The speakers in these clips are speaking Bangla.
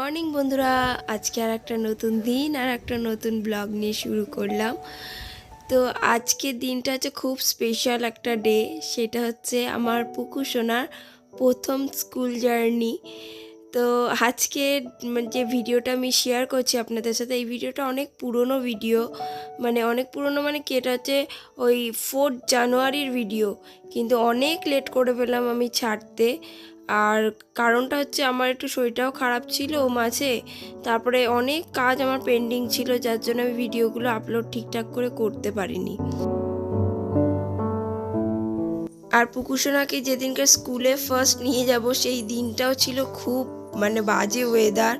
মর্নিং বন্ধুরা, আজকে আর একটা নতুন দিন আর একটা নতুন ব্লগ নিয়ে শুরু করলাম। তো আজকের দিনটা হচ্ছে খুব স্পেশাল একটা ডে। সেটা হচ্ছে আমার পুকু সোনার প্রথম স্কুল জার্নি। তো আজকে যে ভিডিওটা আমি শেয়ার করছি আপনাদের সাথে, এই ভিডিওটা অনেক পুরনো ভিডিও। অনেক পুরনো কি, এটা হচ্ছে ওই 4 জানুয়ারির ভিডিও, কিন্তু অনেক লেট করে ফেললাম আমি ছাড়তে। আর কারণটা হচ্ছে আমার একটু শরীরটাও খারাপ ছিল মাঝে, তারপরে অনেক কাজ আমার পেন্ডিং ছিল, যার জন্য আমি ভিডিওগুলো আপলোড ঠিকঠাক করে করতে পারিনি। আর পুকুসোনাকে যেদিনকে স্কুলে ফার্স্ট নিয়ে যাব, সেই দিনটাও ছিল খুব বাজে ওয়েদার,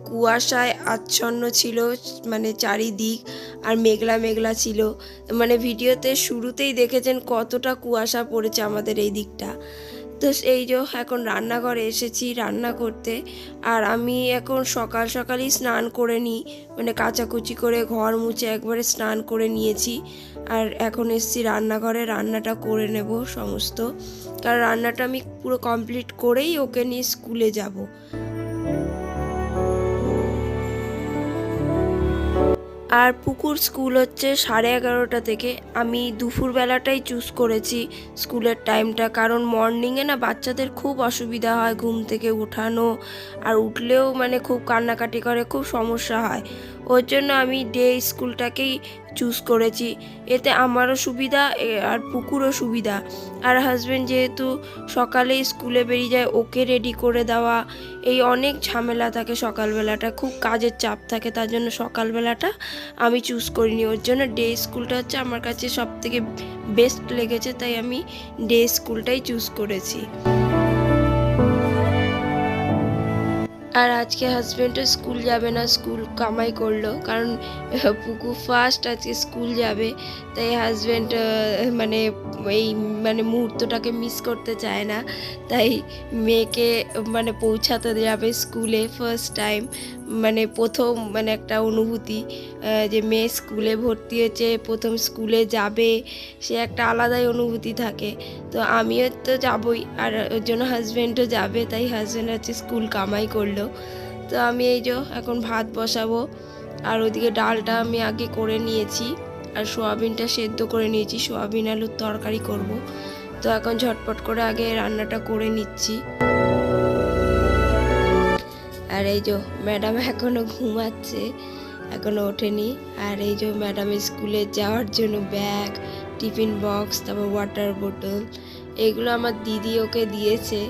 কুয়াশায় আচ্ছন্ন ছিল চারিদিক, আর মেঘলা মেঘলা ছিল। ভিডিওতে শুরুতেই দেখেছেন কতটা কুয়াশা পড়েছে আমাদের এই দিকটা। তো এই যে এখন রান্নাঘরে এসেছি রান্না করতে। আর আমি এখন সকাল সকালই স্নান করে নিই, কাচাকুচি করে ঘর মুছে একবারে স্নান করে নিয়েছি। আর এখন এসেছি রান্নাঘরে, রান্নাটা করে নেব সমস্ত, কারণ রান্নাটা আমি পুরো কমপ্লিট করেই ওকে নিয়ে স্কুলে যাব। আর পুকুর স্কুল হচ্ছে 11:30 থেকে। আমি দুপুরবেলাটাই চুজ করেছি স্কুলের টাইমটা, কারণ মর্নিংয়ে বাচ্চাদের খুব অসুবিধা হয় ঘুম থেকে ওঠানো, আর উঠলেও খুব কান্নাকাটি করে, খুব সমস্যা হয়। ওর জন্য আমি ডে স্কুলটাকেই চুজ করেছি। এতে আমারও সুবিধা আর পুকুরও সুবিধা। আর হাজব্যান্ড যেহেতু সকালেই স্কুলে বেরিয়ে যায়, ওকে রেডি করে দেওয়া, এই অনেক ঝামেলা থাকে সকালবেলাটা, খুব কাজের চাপ থাকে, তার জন্য সকালবেলাটা আমি চুজ করিনি। ওর জন্য ডে স্কুলটা হচ্ছে আমার কাছে সব থেকে বেস্ট লেগেছে, তাই আমি ডে স্কুলটাই চুজ করেছি। আর আজকে হাজব্যান্ডও স্কুল যাবে না, স্কুল কামাই করলো, কারণ পুকু ফার্স্ট আজকে স্কুল যাবে, তাই হাজব্যান্ড এই মুহূর্তটাকে মিস করতে চায় না, তাই মেয়েকে পৌঁছাতে যাবে স্কুলে ফার্স্ট টাইম। প্রথম একটা অনুভূতি, যে মেয়ে স্কুলে ভর্তি হয়েছে, প্রথম স্কুলে যাবে, সে একটা আলাদাই অনুভূতি থাকে। তো আমিও তো যাবই, আর ওর জন্য হাজব্যান্ডও যাবে, তাই হাজব্যান্ড হচ্ছে স্কুল কামাই করলো। তো আমি এই যে এখন ভাত বসাবো, আর ওদিকে ডালটা আমি আগে করে নিয়েছি, আর সোয়াবিনটা সেদ্ধ করে নিয়েছি, সোয়াবিন আলুর তরকারি করব। তো এখন ঝটপট করে আগে রান্নাটা করে নিচ্ছি। আর এই যে ম্যাডাম এখনও ঘুমাচ্ছে, এখনও ওঠেনি। আর এই যে ম্যাডামের স্কুলে যাওয়ার জন্য ব্যাগ, টিফিন বক্স, তারপর ওয়াটার বোতল, এগুলো আমার দিদি ওকে দিয়েছে।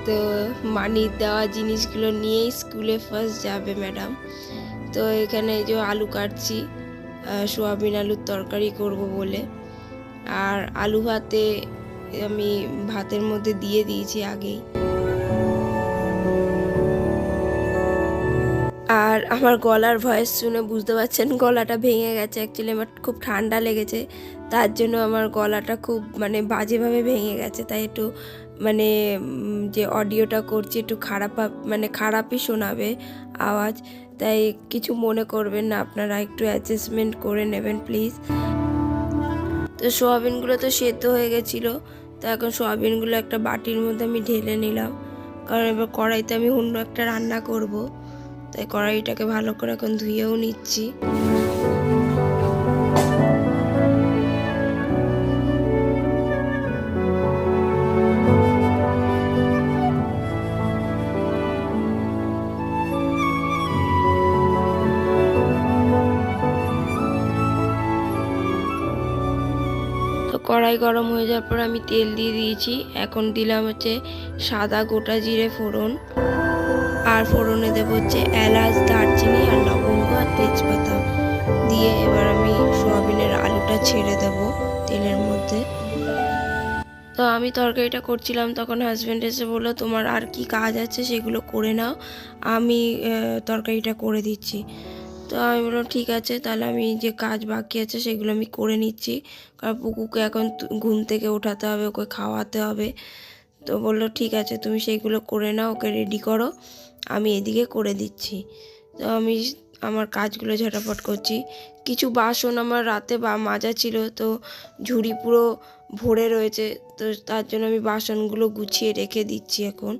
তো মানির দেওয়া জিনিসগুলো নিয়েই স্কুলে ফার্স্ট যাবে ম্যাডাম। তো এখানে এই যে আলু কাটছি, সোয়াবিন আলুর তরকারি করব বলে। আর আলু ভাতে আমি ভাতের মধ্যে দিয়ে দিয়েছি আগেই। আর আমার গলার ভয়েস শুনে বুঝতে পারছেন গলাটা ভেঙে গেছে। অ্যাকচুয়ালি আমার খুব ঠান্ডা লেগেছে, তার জন্য আমার গলাটা খুব বাজেভাবে ভেঙে গেছে, তাই একটু যে অডিওটা করছি একটু খারাপই শোনাবে আওয়াজ, তাই কিছু মনে করবেন না, আপনারা একটু অ্যাডজাস্টমেন্ট করে নেবেন প্লিজ। তো সোয়াবিনগুলো তো সেদ্ধ হয়ে গেছিলো, তো এখন সোয়াবিনগুলো একটা বাটির মধ্যে আমি ঢেলে নিলাম, কারণ এবার কড়াইতে আমি অন্য একটা রান্না করব, তাই কড়াইটাকে ভালো করে এখন ধুয়েও নিচ্ছি। তো কড়াই গরম হয়ে যাওয়ার পর আমি তেল দিয়ে দিয়েছি। এখন দিলাম হচ্ছে সাদা গোটা জিরে ফোড়ন, আর ফোড়নে দেবো হচ্ছে এলাচ, দারচিনি আর লবঙ্গ আর তেজপাতা দিয়ে এবার আমি সোয়াবিনের আলুটা ছেড়ে দেব তেলের মধ্যে। তো আমি তরকারিটা করছিলাম, তখন হাজব্যান্ড এসে বললো তোমার আর কি কাজ আছে সেগুলো করে নাও, আমি তরকারিটা করে দিচ্ছি। তো আমি বললাম ঠিক আছে, তাহলে আমি যে কাজ বাকি আছে সেগুলো আমি করে নিচ্ছি, কারণ পুকুকে এখন ঘুম থেকে ওঠাতে হবে, ওকে খাওয়াতে হবে। তো বললো ঠিক আছে তুমি সেইগুলো করে নাও, ওকে রেডি করো, আমি এদিকে করে দিচ্ছি। তো আমি আমার কাজগুলো ঝটাপট করছি। কিছু বাসন আমার রাতে মাজা ছিল, তো ঝুড়ি পুরো ভরে রয়েছে, তো তার জন্য আমি বাসনগুলো গুছিয়ে রেখে দিচ্ছি এখন।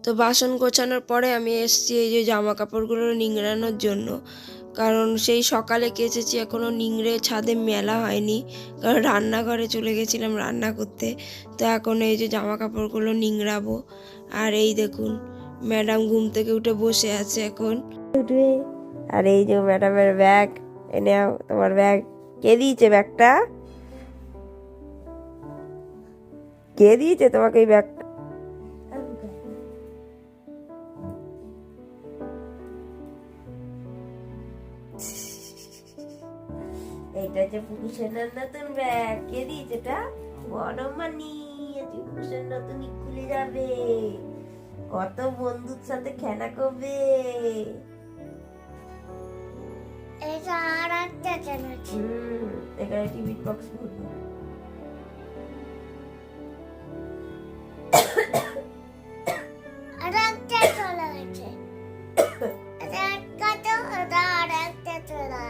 তো বাসন গোছানোর পরে আমি এসেছি এই যে জামা কাপড়গুলো নিংড়ানোর জন্য, কারণ সেই সকালে কেচেছি, এখনও নিংড়ে ছাদে মেলা হয়নি, কারণ রান্নাঘরে চলে গেছিলাম রান্না করতে। তো এখন এই যে জামা কাপড়গুলো নিংড়াবো। আর এই দেখুন ম্যাডাম ঘুম থেকে উঠে বসে আছে এখন উঠবে। আর এই যে ম্যাডামের ব্যাগ, এনে তোমার ব্যাগ। কে দিয়েছে ব্যাগটা? কে দিয়েছে তোমাকে এই ব্যাগটা? এইটা যে পুকুসেনার নতুন ব্যাগ। কে দিয়েছে এটা? বড় মানি। পুকুসের নতুন খুলে যাবে, কত বন্ধুর সাথে খেলা করবে। এটা আর একটা চ্যানেল। এখানে টিভি বক্স ভরবো। আর একটা চলে গেছে। এটা একটা তো, এটা আর একটা চলে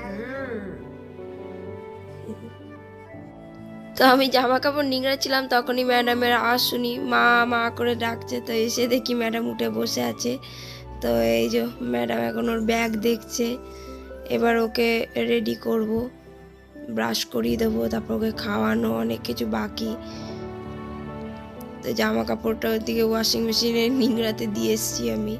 তো আমি জামা কাপড় নিংড়াচ্ছিলাম, তখনই ম্যাডামের আওয়াজ শুনি, মা মা করে ডাকছে। তো এসে দেখি ম্যাডাম উঠে বসে আছে। তো এই যে ম্যাডাম এখন ওর ব্যাগ দেখছে। এবার ওকে রেডি করব, ব্রাশ করিয়ে দেবো, তারপর ওকে খাওয়ানো, অনেক কিছু বাকি। তো জামা কাপড়টা ওদিকে ওয়াশিং মেশিনে নিংড়াতে দিয়ে এসছি আমি।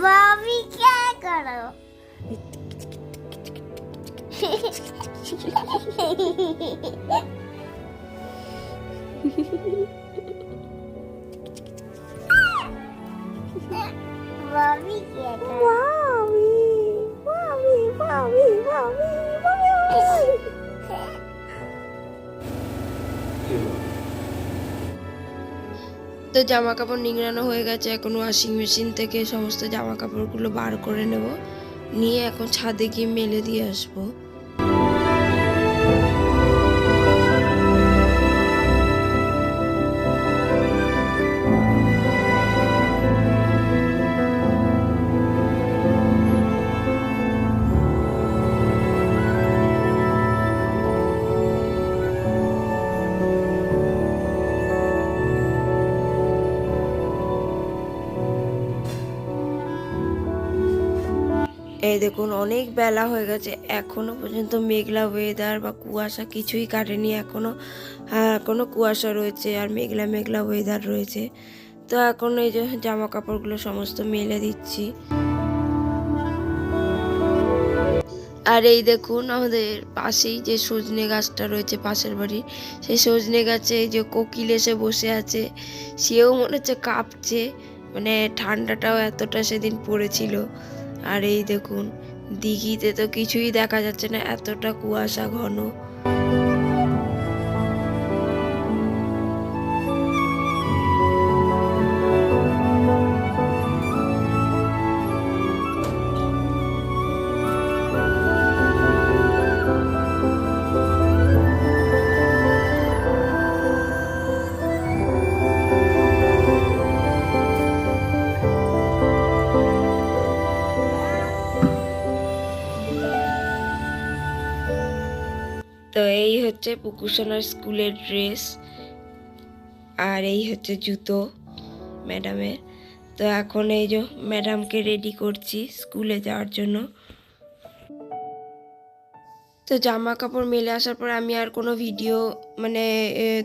भाभी क्या करो? भाभी क्या करो? তো জামা কাপড় নিংড়ানো হয়ে গেছে, এখন ওয়াশিং মেশিন থেকে সমস্ত জামা কাপড়গুলো বার করে নেব, নিয়ে এখন ছাদে গিয়ে মেলে দিয়ে আসবো। এই দেখুন অনেক বেলা হয়ে গেছে, এখনো পর্যন্ত মেঘলা ওয়েদার বা কুয়াশা কিছুই কাটেনি, এখনো কুয়াশা রয়েছে আর মেঘলা মেঘলা ওয়েদার রয়েছে। তো এখন এই যে জামা কাপড়গুলো সমস্ত মেলে দিচ্ছি। আর এই দেখুন আমাদের পাশেই যে সজনে গাছটা রয়েছে পাশের বাড়ির, সেই সজনে গাছে এই যে কোকিল এসে বসে আছে, সেও মনে হচ্ছে কাঁপছে, মানে ঠান্ডাটাও এতটা সেদিন পড়েছিল। আর এই দেখুন দিঘিতে তো কিছুই দেখা যাচ্ছে না, এতটা কুয়াশা ঘন। তো এই হচ্ছে পুকুসোনার স্কুলের ড্রেস, আর এই হচ্ছে জুতো ম্যাডামের। তো এখন এই যে ম্যাডামকে রেডি করছি স্কুলে যাওয়ার জন্য। তো জামা কাপড় মেলে আসার পর আমি আর কোনো ভিডিও মানে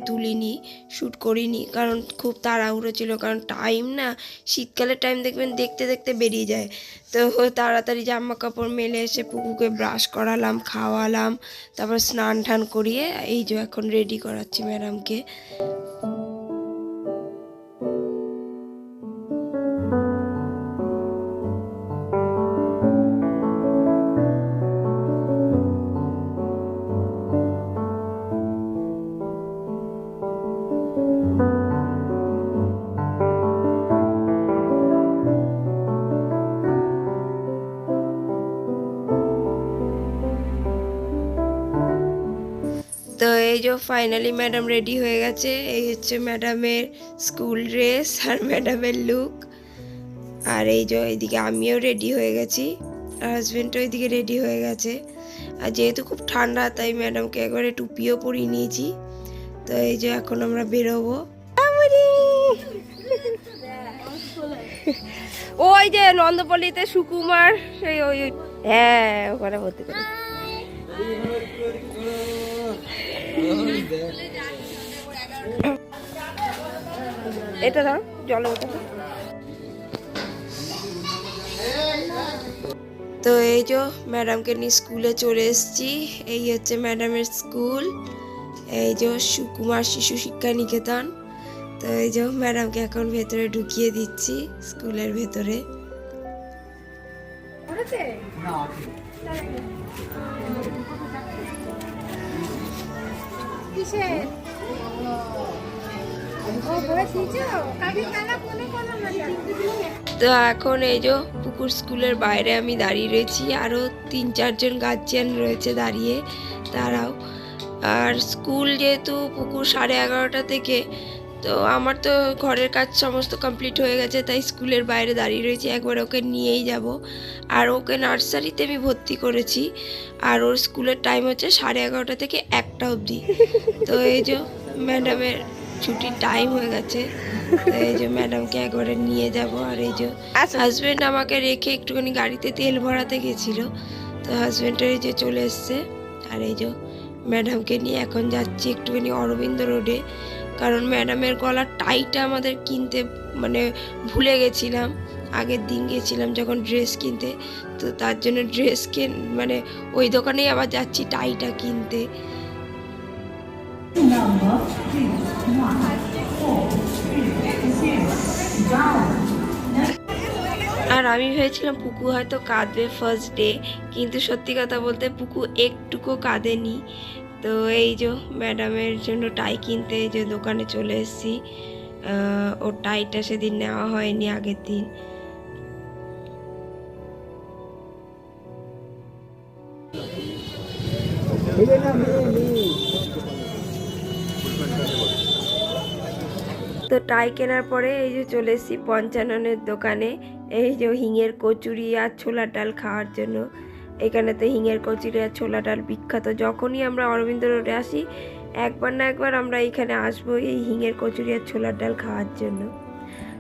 তুলিনি, শ্যুট করিনি, কারণ খুব তাড়াহুড়ো ছিল, কারণ টাইম না, শীতকালের টাইম দেখবেন দেখতে দেখতে বেরিয়ে যায়। তো তাড়াতাড়ি জামা কাপড় মেলে এসে পুকুকে ব্রাশ করালাম, খাওয়ালাম, তারপর স্নান টান করিয়ে এই যে এখন রেডি করাচ্ছি ম্যাডামকে। এই যে ফাইনালি ম্যাডাম রেডি হয়ে গেছে। এই হচ্ছে ম্যাডামের স্কুল ড্রেস আর ম্যাডামের লুক। আর এই যে এইদিকে আমিও রেডি হয়ে গেছি, আর হাজব্যান্ডও এইদিকে রেডি হয়ে গেছে। আর যেহেতু খুব ঠান্ডা তাই ম্যাডামকে একবারে টুপিও পরিয়ে নিয়েছি। তো এই যে এখন আমরা বেরোবো। ওই যে নন্দপল্লীতে সুকুমার, সেই ওই হ্যাঁ ওখানে ভর্তি করে। এটা ধর জলে ওঠা। তো এই যে ম্যাডামকে নিয়ে স্কুলে চলে এসেছি। এই হচ্ছে ম্যাডামের স্কুল, এই যে সুকুমার শিশু শিক্ষা নিকেতন। তো এই যে ম্যাডামকে এখন ভেতরে ঢুকিয়ে দিচ্ছি স্কুলের ভেতরে। তো এখন এই যে পুকুর স্কুলের বাইরে আমি দাঁড়িয়ে রয়েছি, আরও 3-4 জন গার্জিয়ান রয়েছে দাঁড়িয়ে, তারাও। আর স্কুল যেহেতু পুকুর 11:30 থেকে, তো আমার তো ঘরের কাজ সমস্ত কমপ্লিট হয়ে গেছে, তাই স্কুলের বাইরে দাঁড়িয়ে রয়েছি। একবার ওকে নিয়েই যাব। আর ওকে নার্সারিতে আমি ভর্তি করেছি, আর ওর স্কুলের টাইম হচ্ছে 11:30 থেকে 1টা অবধি। তো এই যে ম্যাডামের ছুটির টাইম হয়ে গেছে, তো এই যে ম্যাডামকে একবারে নিয়ে যাব। আর এই যে হাজব্যান্ড আমাকে রেখে একটুখানি গাড়িতে তেল ভরাতে গেছিল, তো হাজব্যান্ডের এই যে চলে এসছে। আর এই যে ম্যাডামকে নিয়ে এখন যাচ্ছি একটুখানি অরবিন্দ রোডে, কারণ ম্যাডামের গলার টাইটা আমাদের কিনতে মানে ভুলে গেছিলাম। আগের দিন গেছিলাম যখন ড্রেস কিনতে, তো তার জন্য ড্রেস মানে ওই দোকানেই আবার যাচ্ছি টাইটা কিনতে। আর আমি ভেবেছিলাম পুকু হয়তো কাঁদবে ফার্স্ট ডে, কিন্তু সত্যি কথা বলতে পুকু একটুকু কাঁদেনি। তো এই যে ম্যাডামের জন্য টাই কিনতে এই যে দোকানে চলে এসেছি। ওর টাইটা সেদিন নেওয়া হয়নি আগের দিন। তো টাই কেনার পরে এই যে চলে এসেছি পঞ্চাননের দোকানে। এই যে হিঙের কচুরি আর ছোলার ডাল খাওয়ার জন্য। এখানে তো হিঙের কচুরি আর ছোলা ডাল বিখ্যাত। যখনই আমরা অরবিন্দ রোডে আসি একবার না একবার আমরা এখানে আসবো এই হিঙের কচুরি আর ছোলার ডাল খাওয়ার জন্য।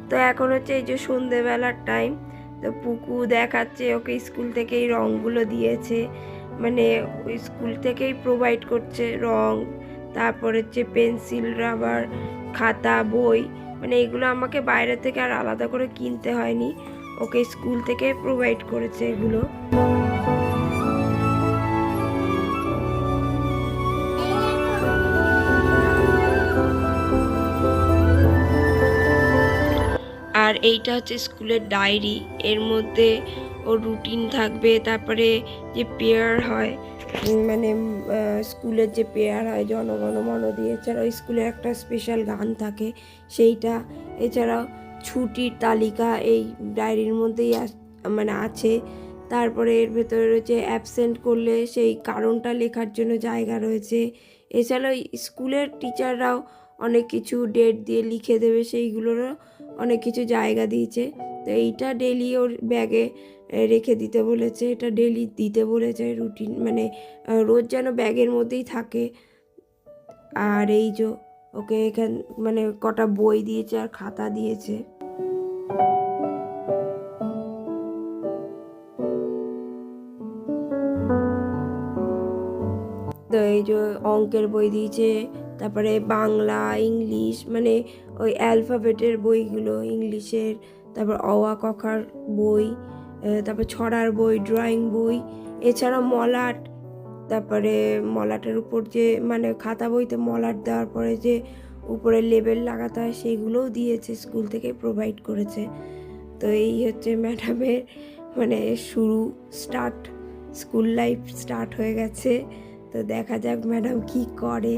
তো এখন হচ্ছে এই যে সন্ধেবেলার টাইম। তো পুকু দেখাচ্ছে ওকে স্কুল থেকেই রঙগুলো দিয়েছে, মানে ওই স্কুল থেকেই প্রোভাইড করছে রং, তারপর হচ্ছে পেন্সিল, রাবার, খাতা, বই, মানে এগুলো আমাকে বাইরে থেকে আর আলাদা করে কিনতে হয়নি, ওকে স্কুল থেকে প্রোভাইড করেছে এগুলো। আর এইটা হচ্ছে স্কুলের ডায়েরি, এর মধ্যে ওর রুটিন থাকবে, তারপরে যে পেয়ার হয় মানে স্কুলের যে পেয়ার হয় জনগণ মন দিয়ে, এছাড়াও স্কুলের একটা স্পেশাল গান থাকে সেইটা, এছাড়াও ছুটির তালিকা এই ডায়েরির মধ্যেই মানে আছে। তারপরে এর ভেতরে রয়েছে অ্যাবসেন্ট করলে সেই কারণটা লেখার জন্য জায়গা রয়েছে। এছাড়াও স্কুলের টিচাররাও অনেক কিছু ডেট দিয়ে লিখে দেবে, সেইগুলোরও অনেক কিছু জায়গা দিয়েছে। তো এইটা ডেলি ওর ব্যাগে রেখে দিতে বলেছে, এটা ডেলি দিতে বলেছে রুটিন, মানে রোজ যেন ব্যাগের মধ্যেই থাকে। আর এই যে ওকে এখান মানে কটা বই দিয়েছে আর খাতা দিয়েছে। তো এই যে অঙ্কের বই দিয়েছে, তারপরে বাংলা, ইংলিশ, মানে ওই অ্যালফাবেটের বইগুলো ইংলিশের, তারপর অ আ ক খ বই, তারপর ছড়ার বই, ড্রয়িং বই, এছাড়া মলাট, তারপরে মলাটের উপর যে মানে খাতা বইতে মলাট দেওয়ার পরে যে উপরে লেবেল লাগাতে হয় সেইগুলোও দিয়েছে, স্কুল থেকে প্রোভাইড করেছে। তো এই হচ্ছে ম্যাডামের মানে স্টার্ট, স্কুল লাইফ স্টার্ট হয়ে গেছে। তো দেখা যাক ম্যাডাম কি করে।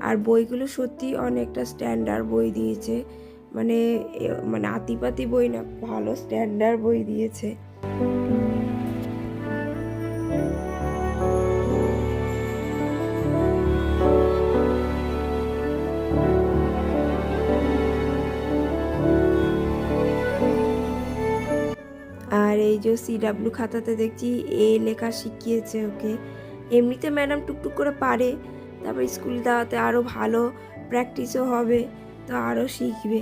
আর বইগুলো সত্যি অনেকটা স্ট্যান্ডার্ড বই দিয়েছে, মানে মানে আতিপাতি বই না, ভালো স্ট্যান্ডার্ড বই দিয়েছে। যে CW খাতাতে দেখছি এ লেখা শিখিয়েছে ওকে। এমনিতে ম্যাডাম টুকটুক করে পারে, তারপর স্কুল দেওয়াতে আরও ভালো প্র্যাকটিসও হবে, তো আরও শিখবে।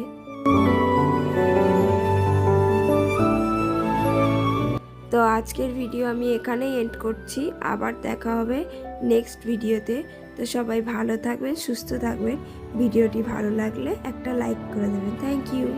তো আজকের ভিডিও আমি এখানেই এন্ড করছি, আবার দেখা হবে নেক্সট ভিডিওতে। তো সবাই ভালো থাকবেন, সুস্থ থাকবেন। ভিডিওটি ভালো লাগলে একটা লাইক করে দেবেন। Thank you.